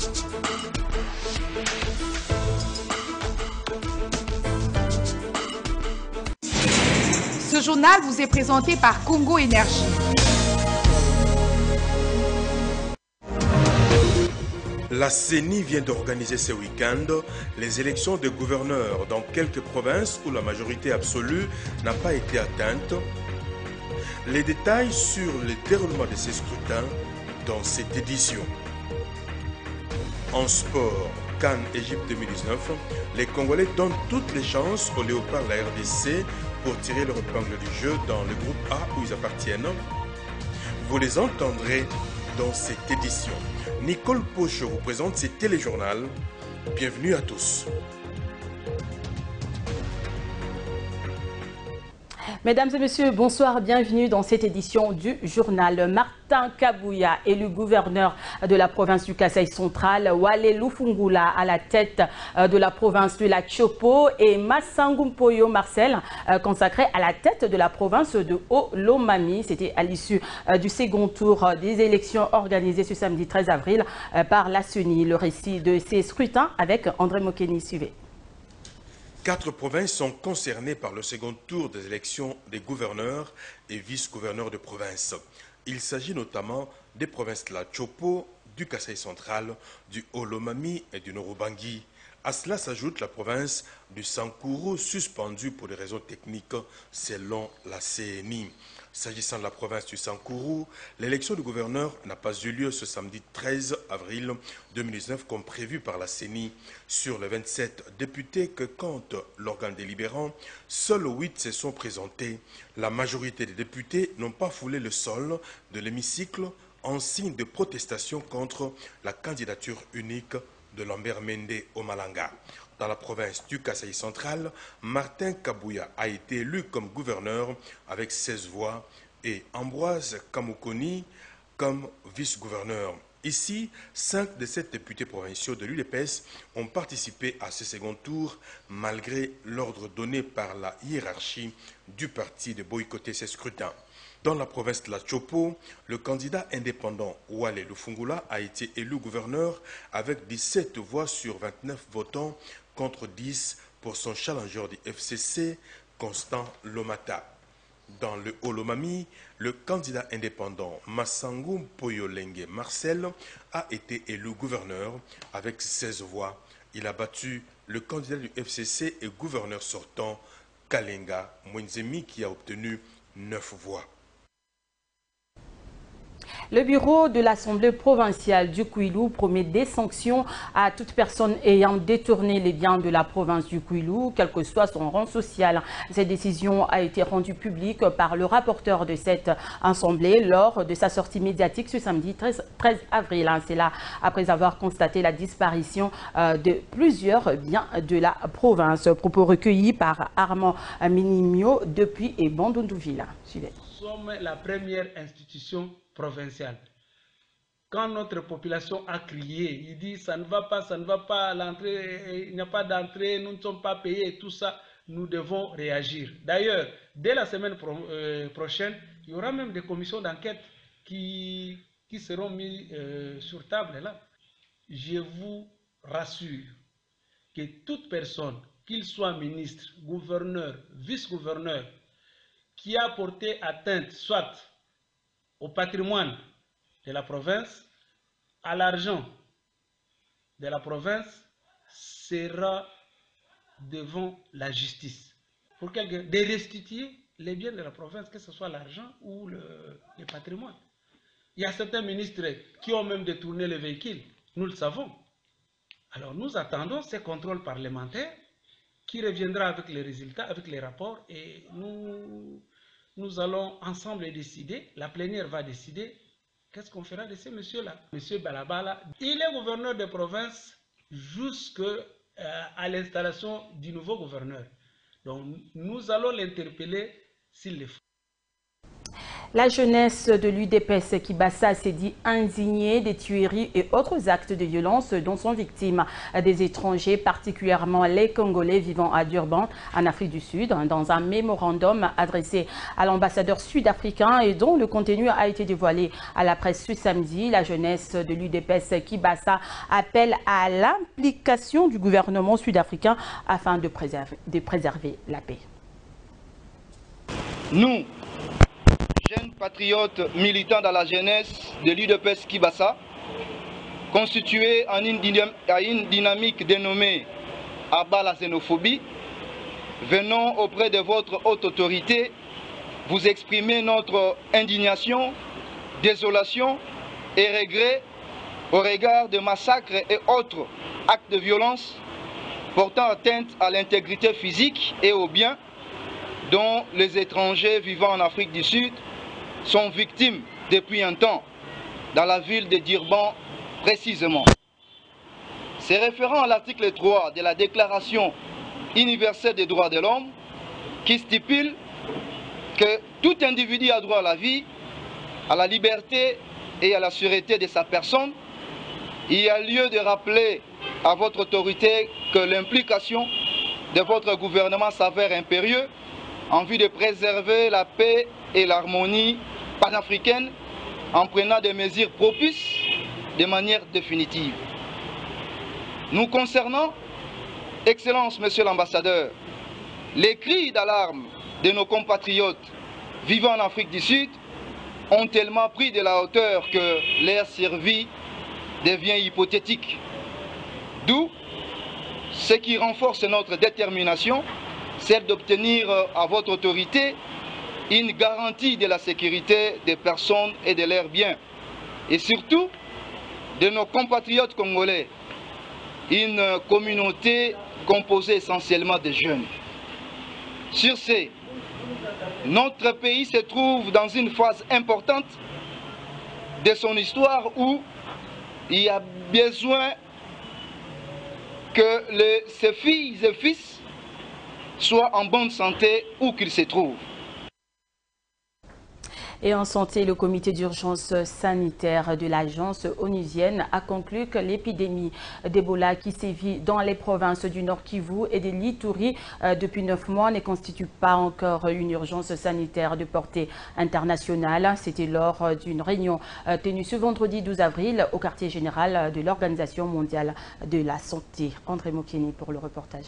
Ce journal vous est présenté par Congo Énergie. La CENI vient d'organiser ce week-end les élections de gouverneurs dans quelques provinces où la majorité absolue n'a pas été atteinte. Les détails sur le déroulement de ces scrutins dans cette édition. En sport, CAN Égypte 2019, les Congolais donnent toutes les chances aux léopards de la RDC pour tirer leur épingle du jeu dans le groupe A où ils appartiennent. Vous les entendrez dans cette édition. Nicole Poche vous présente ce téléjournal. Bienvenue à tous. Mesdames et messieurs, bonsoir, bienvenue dans cette édition du journal. Martin Kabouya, élu gouverneur de la province du Kasaï central, Wale Lufungula à la tête de la province de la Chopo et Massangou Mpoyo Marcel, consacré à la tête de la province de Haut-Lomami. C'était à l'issue du second tour des élections organisées ce samedi 13 avril par la CENI. Le récit de ces scrutins avec André Mokeni. Suivez. 4 provinces sont concernées par le second tour des élections des gouverneurs et vice-gouverneurs de province. Il s'agit notamment des provinces de la Chopo, du Kasaï central, du Haut-Lomami et du Nord-Ubangi. À cela s'ajoute la province du Sankuru, suspendue pour des raisons techniques selon la CENI. S'agissant de la province du Sankuru, l'élection du gouverneur n'a pas eu lieu ce samedi 13 avril 2019 comme prévu par la CENI. Sur les 27 députés que compte l'organe délibérant, seuls 8 se sont présentés. La majorité des députés n'ont pas foulé le sol de l'hémicycle en signe de protestation contre la candidature unique de Lambert Mende Omalanga. Dans la province du Kasaï central, Martin Kabouya a été élu comme gouverneur avec 16 voix et Ambroise Kamukoni comme vice-gouverneur. Ici, 5 de 7 députés provinciaux de l'UDPS ont participé à ce second tour malgré l'ordre donné par la hiérarchie du parti de boycotter ces scrutins. Dans la province de la Chopo, le candidat indépendant Wale Lufungula a été élu gouverneur avec 17 voix sur 29 votants contre 10 pour son challenger du FCC, Constant Lomata. Dans le Haut-Lomami, le candidat indépendant Massangou Mpoyo Marcel a été élu gouverneur avec 16 voix. Il a battu le candidat du FCC et gouverneur sortant Kalenga Mwenzemi qui a obtenu 9 voix. Le bureau de l'Assemblée provinciale du Kwilu promet des sanctions à toute personne ayant détourné les biens de la province du Kwilu, quel que soit son rang social. Cette décision a été rendue publique par le rapporteur de cette Assemblée lors de sa sortie médiatique ce samedi 13 avril. C'est là après avoir constaté la disparition de plusieurs biens de la province. Propos recueillis par Armand Minimio depuis Bandundouville. Suivez. Nous sommes la première institution provinciale. Quand notre population a crié, il dit ça ne va pas, l'entrée, il n'y a pas d'entrée, nous ne sommes pas payés, tout ça, nous devons réagir. D'ailleurs, dès la semaine prochaine, il y aura même des commissions d'enquête qui seront mises sur table là. Je vous rassure que toute personne, qu'il soit ministre, gouverneur, vice-gouverneur, qui a porté atteinte soit au patrimoine de la province, à l'argent de la province, sera devant la justice. Pour de restituer les biens de la province, que ce soit l'argent ou le patrimoine. Il y a certains ministres qui ont même détourné les véhicules, nous le savons. Alors nous attendons ces contrôles parlementaires qui reviendra avec les résultats, avec les rapports, et nous allons ensemble décider, la plénière va décider, qu'est-ce qu'on fera de ces messieurs-là. Monsieur Balabala, il est gouverneur de province jusqu'à l'installation du nouveau gouverneur. Donc nous allons l'interpeller s'il le faut. La jeunesse de l'UDPS Kibasa s'est dit indignée des tueries et autres actes de violence dont sont victimes des étrangers, particulièrement les Congolais vivant à Durban, en Afrique du Sud, dans un mémorandum adressé à l'ambassadeur sud-africain et dont le contenu a été dévoilé à la presse ce samedi. La jeunesse de l'UDPS Kibasa appelle à l'implication du gouvernement sud-africain afin de préserver la paix. Nous, jeunes patriotes militants dans la jeunesse de l'UDPS Kibasa, constitués en une dynamique dénommée Abat la xénophobie, venons auprès de votre haute autorité vous exprimer notre indignation, désolation et regret au regard de massacres et autres actes de violence portant atteinte à l'intégrité physique et aux biens dont les étrangers vivant en Afrique du Sud sont victimes depuis un temps, dans la ville de Durban précisément. C'est référent à l'article 3 de la Déclaration universelle des droits de l'homme qui stipule que tout individu a droit à la vie, à la liberté et à la sûreté de sa personne. Il y a lieu de rappeler à votre autorité que l'implication de votre gouvernement s'avère impérieuse en vue de préserver la paix et l'harmonie panafricaine en prenant des mesures propices de manière définitive. Nous concernant, Excellence, Monsieur l'Ambassadeur, les cris d'alarme de nos compatriotes vivant en Afrique du Sud ont tellement pris de la hauteur que leur survie devient hypothétique. D'où ce qui renforce notre détermination, celle d'obtenir à votre autorité une garantie de la sécurité des personnes et de leurs biens, et surtout de nos compatriotes congolais, une communauté composée essentiellement de jeunes. Sur ce, notre pays se trouve dans une phase importante de son histoire où il y a besoin que ses filles et fils soient en bonne santé où qu'ils se trouvent. Et en santé, le comité d'urgence sanitaire de l'agence onusienne a conclu que l'épidémie d'Ebola qui sévit dans les provinces du Nord Kivu et de l'Ituri depuis 9 mois ne constitue pas encore une urgence sanitaire de portée internationale. C'était lors d'une réunion tenue ce vendredi 12 avril au quartier général de l'Organisation mondiale de la santé. André Mokini pour le reportage.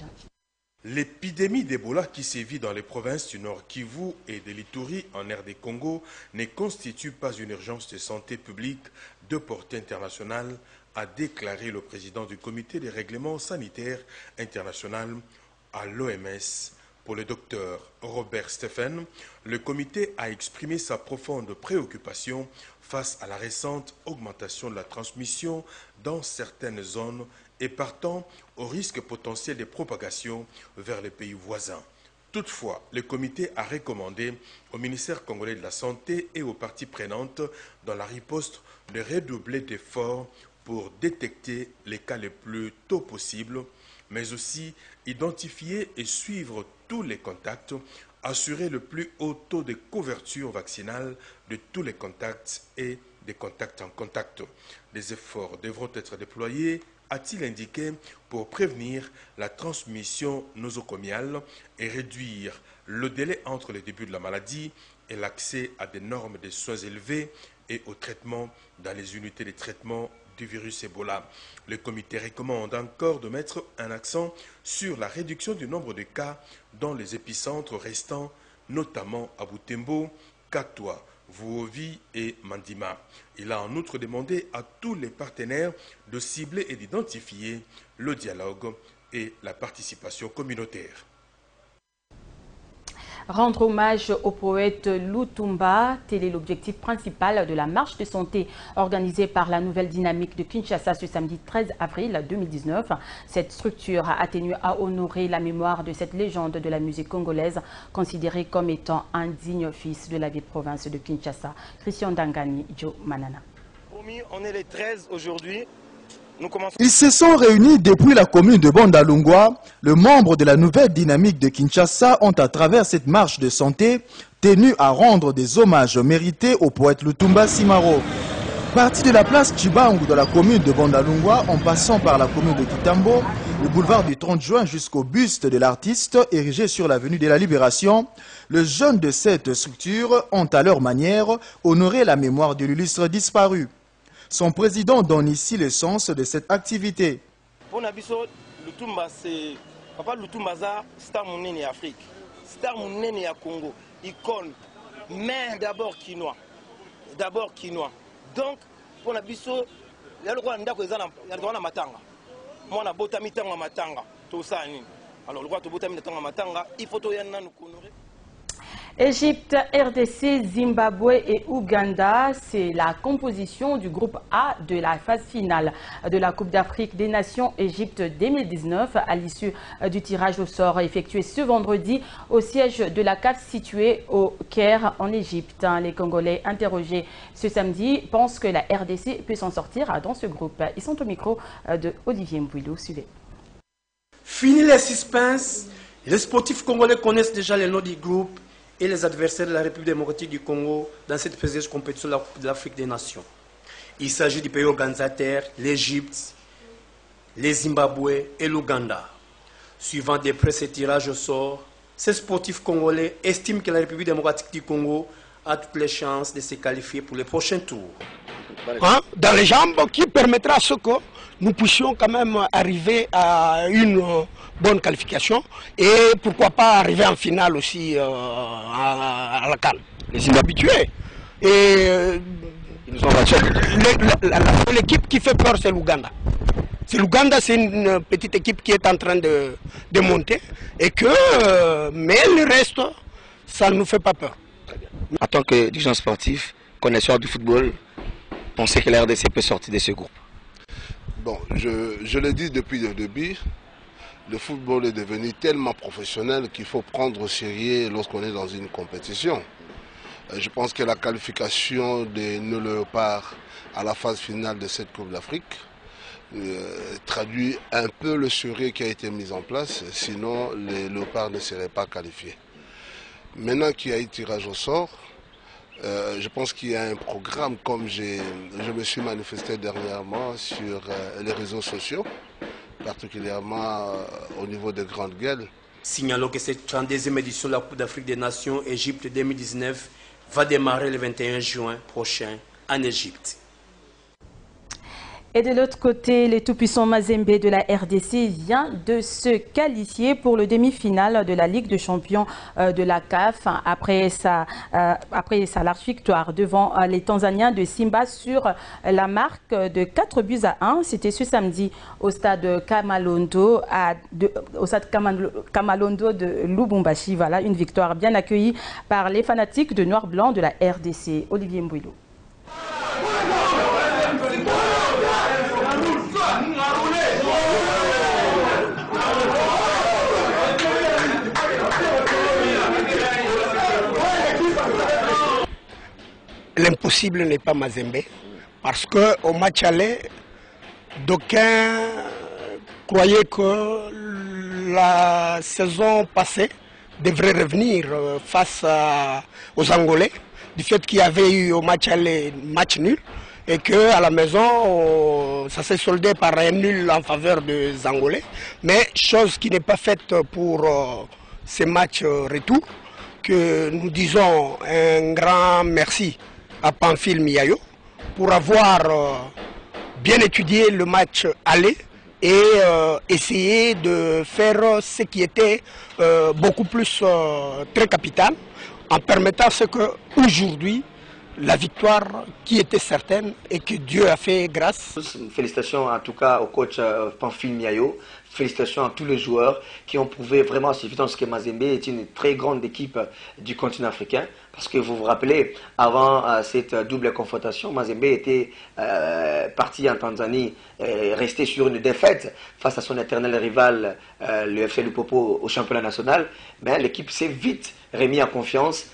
L'épidémie d'Ebola qui sévit dans les provinces du Nord Kivu et de l'Ituri en RD Congo ne constitue pas une urgence de santé publique de portée internationale, a déclaré le président du comité des règlements sanitaires international à l'OMS. Pour le docteur Robert Stephen, le comité a exprimé sa profonde préoccupation face à la récente augmentation de la transmission dans certaines zones et partant au risque potentiel de propagation vers les pays voisins. Toutefois, le comité a recommandé au ministère congolais de la Santé et aux parties prenantes dans la riposte de redoubler d'efforts pour détecter les cas les plus tôt possible, mais aussi identifier et suivre tous les contacts, assurer le plus haut taux de couverture vaccinale de tous les contacts et des contacts en contact. Des efforts devront être déployés, a-t-il indiqué, pour prévenir la transmission nosocomiale et réduire le délai entre le début de la maladie et l'accès à des normes de soins élevés et au traitement dans les unités de traitement du virus Ebola. Le comité recommande encore de mettre un accent sur la réduction du nombre de cas dans les épicentres restants, notamment à Butembo, Katwa, Vuovi et Mandima. Il a en outre demandé à tous les partenaires de cibler et d'identifier le dialogue et la participation communautaire. Rendre hommage au poète Lutumba, tel est l'objectif principal de la marche de santé organisée par la Nouvelle Dynamique de Kinshasa ce samedi 13 avril 2019. Cette structure a tenu à honorer la mémoire de cette légende de la musique congolaise, considérée comme étant un digne fils de la ville province de Kinshasa. Christian Dangani, Joe Manana. On est les 13 aujourd'hui. Ils se sont réunis depuis la commune de Bondalungwa. Les membres de la Nouvelle Dynamique de Kinshasa ont, à travers cette marche de santé, tenu à rendre des hommages mérités au poète Lutumba Simaro. Parti de la place Chibangu de la commune de Bandalungwa en passant par la commune de Kitambo, le boulevard du 30 juin jusqu'au buste de l'artiste érigé sur l'avenue de la Libération, les jeunes de cette structure ont à leur manière honoré la mémoire de l'illustre disparu. Son président donne ici le sens de cette activité. Pour Nabiso, Lutumba, c'est Papa Lutumba, star monene Afrique, star monene à Congo, icône, mais d'abord quinois. Donc, pour Nabiso, il y a le droit de matanga. Moi, na botami tanga matanga, tout ça. Alors, le droit de botami tanga matanga, il faut tout y en honorer. Égypte, RDC, Zimbabwe et Ouganda, c'est la composition du groupe A de la phase finale de la Coupe d'Afrique des Nations Égypte 2019 à l'issue du tirage au sort effectué ce vendredi au siège de la CAF situé au Caire en Égypte. Les Congolais interrogés ce samedi pensent que la RDC peut s'en sortir dans ce groupe. Ils sont au micro de Olivier Mbouilou. Suivez. Fini les suspens, les sportifs congolais connaissent déjà les noms du groupe et les adversaires de la République démocratique du Congo dans cette prestigieuse compétition de la Coupe de l'Afrique des Nations. Il s'agit du pays organisateur, l'Égypte, les Zimbabwe et l'Ouganda. Suivant des près ces tirages au sort, ces sportifs congolais estiment que la République démocratique du Congo a toutes les chances de se qualifier pour les prochains tours. Dans les jambes qui permettra à ce que nous puissions quand même arriver à une bonne qualification et pourquoi pas arriver en finale aussi à la CAN. Les inhabitués. Et l'équipe qui fait peur, c'est l'Ouganda. L'Ouganda, c'est une petite équipe qui est en train de monter et que, mais le reste, ça ne nous fait pas peur. En tant que dirigeant sportif, connaisseur du football, pensez que la RDC peut sortir de ce groupe? Bon, je le dis depuis le début, le football est devenu tellement professionnel qu'il faut prendre au sérieux lorsqu'on est dans une compétition. Je pense que la qualification de nos léopards à la phase finale de cette Coupe d'Afrique traduit un peu le sérieux qui a été mis en place, sinon les léopards ne seraient pas qualifiés. Maintenant qu'il y a eu tirage au sort, je pense qu'il y a un programme, comme je me suis manifesté dernièrement sur les réseaux sociaux, particulièrement au niveau des grandes gueules. Signalons que cette 32e édition de la Coupe d'Afrique des Nations Égypte 2019 va démarrer le 21 juin prochain en Égypte. Et de l'autre côté, le tout-puissant Mazembe de la RDC vient de se qualifier pour le demi-finale de la Ligue des champions de la CAF après sa large victoire devant les Tanzaniens de Simba sur la marque de 4-1. C'était ce samedi au stade Kamalondo, Kamalondo de Lubumbashi. Voilà, une victoire bien accueillie par les fanatiques de Noir-Blanc de la RDC. Olivier Mbouilou. L'impossible n'est pas Mazembe, parce qu'au match aller, d'aucuns croyaient que la saison passée devrait revenir face aux Angolais, du fait qu'il y avait eu au match aller match nul, et qu'à la maison, ça s'est soldé par un nul en faveur des Angolais, mais chose qui n'est pas faite pour ces matchs retour, que nous disons un grand merci à Pamphile Miayo pour avoir bien étudié le match aller et essayer de faire ce qui était beaucoup plus très capital en permettant ce que aujourd'hui la victoire qui était certaine et que Dieu a fait grâce. Félicitations en tout cas au coach Pamphile Miayo. Félicitations à tous les joueurs qui ont prouvé vraiment à suffisance que Mazembe est une très grande équipe du continent africain. Parce que vous vous rappelez, avant cette double confrontation, Mazembe était parti en Tanzanie, resté sur une défaite face à son éternel rival, le FC Lupopo, au championnat national. Mais l'équipe s'est vite remis en confiance,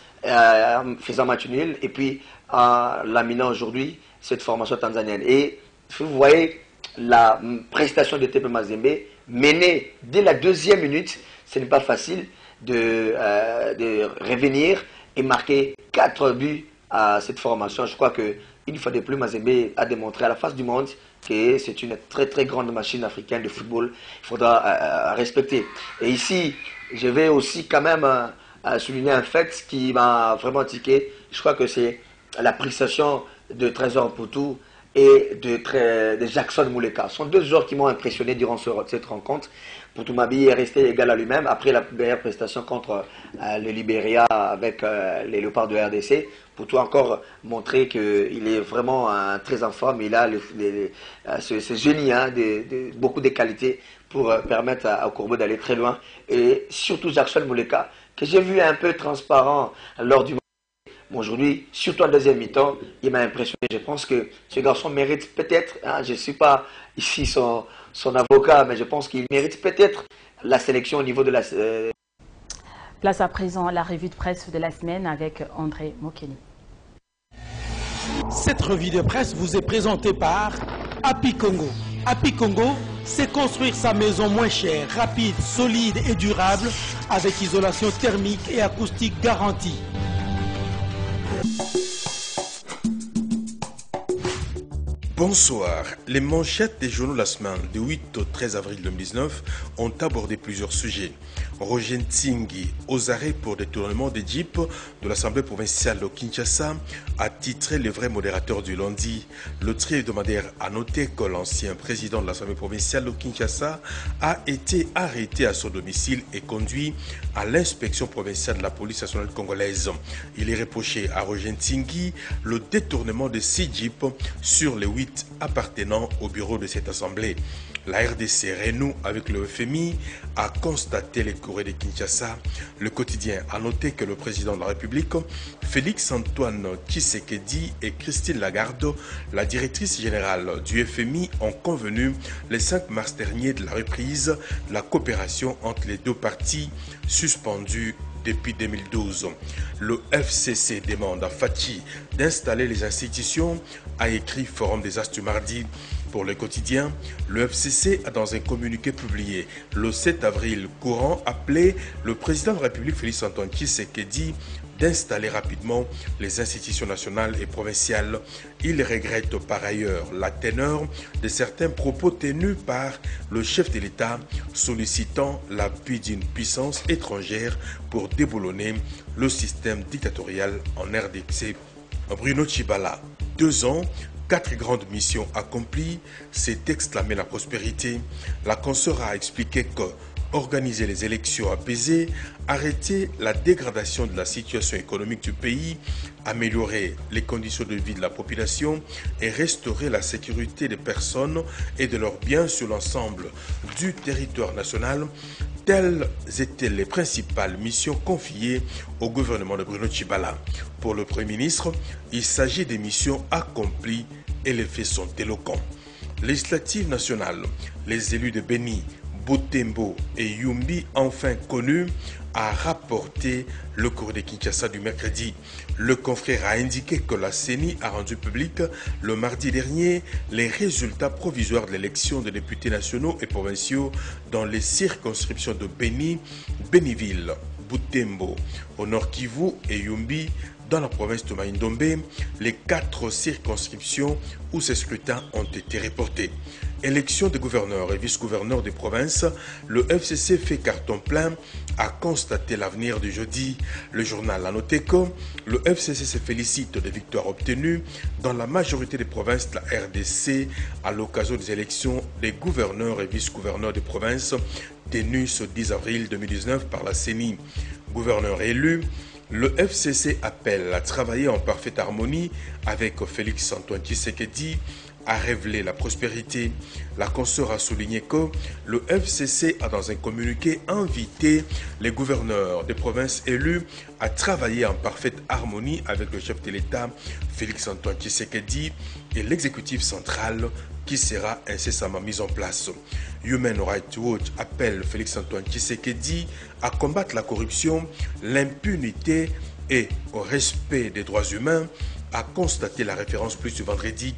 faisant match nul, et puis en laminant aujourd'hui cette formation tanzanienne. Et vous voyez la prestation de TP Mazembe, menée dès la 2e minute, ce n'est pas facile de revenir et marqué 4 buts à cette formation. Je crois qu'une fois de plus, Mazembe a démontré à la face du monde que c'est une très très grande machine africaine de football. Il faudra respecter. Et ici, je vais aussi quand même souligner un fait qui m'a vraiment tiqué. Je crois que c'est l'appréciation de Trésor Poutou et de Jackson Mouleka. Ce sont 2 joueurs qui m'ont impressionné durant cette rencontre. Poutou Mabi est resté égal à lui-même après la meilleure prestation contre le Libéria avec les Léopards de RDC. Poutou a encore montré qu'il est vraiment très en forme. Il a ce génie, beaucoup de qualités pour permettre à Courbeau d'aller très loin. Et surtout Jackson Mouleka, que j'ai vu un peu transparent lors du match. Aujourd'hui, surtout en deuxième mi-temps, il m'a impressionné. Je pense que ce garçon mérite peut-être, je ne suis pas ici son avocat, mais je pense qu'il mérite peut-être la sélection au niveau de la... Place à présent la revue de presse de la semaine avec André Mokeni. Cette revue de presse vous est présentée par Happy Congo. Happy Congo, c'est construire sa maison moins chère, rapide, solide et durable avec isolation thermique et acoustique garantie. Bonsoir. Les manchettes des journaux de la semaine du 8 au 13 avril 2019 ont abordé plusieurs sujets. Roger Ntingi, aux arrêts pour détournement des jeeps de l'Assemblée provinciale de Kinshasa, a titré le vrai modérateur du lundi. Le trio hebdomadaire a noté que l'ancien président de l'Assemblée provinciale de Kinshasa a été arrêté à son domicile et conduit à l'inspection provinciale de la police nationale congolaise. Il est reproché à Roger Ntingi le détournement de 6 jeeps sur les 8 appartenant au bureau de cette assemblée. La RDC renoue avec le FMI a constaté les courriers de Kinshasa. Le quotidien a noté que le président de la République, Félix-Antoine Tshisekedi et Christine Lagarde, la directrice générale du FMI, ont convenu le 5 mars dernier de la reprise de la coopération entre les 2 parties suspendues depuis 2012. Le FCC demande à Fachi d'installer les institutions, a écrit Forum des As du mardi. Pour le quotidien, le FCC a dans un communiqué publié le 7 avril courant appelé le président de la République Félix-Antoine Tshisekedi d'installer rapidement les institutions nationales et provinciales. Il regrette par ailleurs la teneur de certains propos tenus par le chef de l'État sollicitant l'appui d'une puissance étrangère pour déboulonner le système dictatorial en RDC. Bruno Tshibala, 2 ans, 4 grandes missions accomplies, c'est exclamer la prospérité. La consoeur a expliqué que organiser les élections apaisées, arrêter la dégradation de la situation économique du pays, améliorer les conditions de vie de la population et restaurer la sécurité des personnes et de leurs biens sur l'ensemble du territoire national, telles étaient les principales missions confiées au gouvernement de Bruno Tshibala. Pour le Premier ministre, il s'agit des missions accomplies et les faits sont éloquents. Législative nationale, les élus de Beni, Butembo et Yumbi, enfin connus, a rapporté le courrier de Kinshasa du mercredi. Le confrère a indiqué que la CENI a rendu public le mardi dernier les résultats provisoires de l'élection des députés nationaux et provinciaux dans les circonscriptions de Beni, Beniville, Butembo, au Nord Kivu et Yumbi, dans la province de Maïndombe, les 4 circonscriptions où ces scrutins ont été reportés. Élection des gouverneurs et vice-gouverneurs des provinces, le FCC fait carton plein, a constaté l'avenir du jeudi. Le journal a noté que le FCC se félicite des victoires obtenues dans la majorité des provinces de la RDC à l'occasion des élections des gouverneurs et vice-gouverneurs des provinces tenues ce 10 avril 2019 par la CENI. Gouverneurs élus, le FCC appelle à travailler en parfaite harmonie avec Félix-Antoine Tshisekedi, a révélé la prospérité. La consoeur a souligné que le FCC a dans un communiqué invité les gouverneurs des provinces élus à travailler en parfaite harmonie avec le chef de l'État, Félix-Antoine Tshisekedi, et l'exécutif central qui sera incessamment mis en place. Human Rights Watch appelle Félix-Antoine Tshisekedi à combattre la corruption, l'impunité et au respect des droits humains, a constaté la référence plus ce vendredi.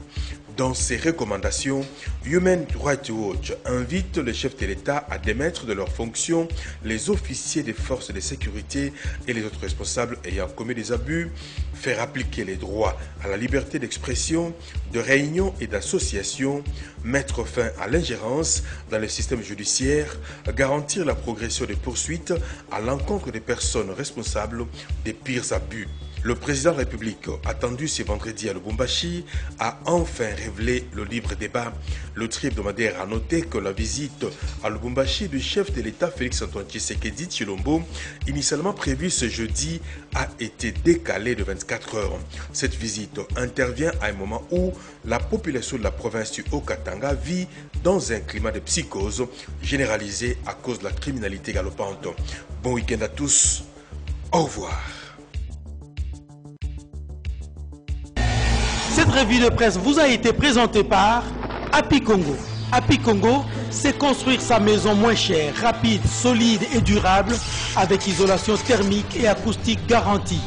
Dans ses recommandations, Human Rights Watch invite le chef de l'État à démettre de leurs fonctions les officiers des forces de sécurité et les autres responsables ayant commis des abus, faire appliquer les droits à la liberté d'expression, de réunion et d'association, mettre fin à l'ingérence dans le système judiciaire, garantir la progression des poursuites à l'encontre des personnes responsables des pires abus. Le président de la République, attendu ce vendredi à Lubumbashi, a enfin révélé le libre débat. Le tri hebdomadaire a noté que la visite à Lubumbashi du chef de l'État Félix-Antoine Tshisekedi Tshilombo, initialement prévue ce jeudi, a été décalée de 24 heures. Cette visite intervient à un moment où la population de la province du Haut-Katanga vit dans un climat de psychose généralisé à cause de la criminalité galopante. Bon week-end à tous. Au revoir. Cette revue de presse vous a été présentée par Happy Congo. Happy Congo, c'est construire sa maison moins chère, rapide, solide et durable avec isolation thermique et acoustique garantie.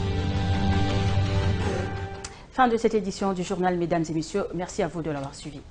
Fin de cette édition du journal, mesdames et messieurs. Merci à vous de l'avoir suivi.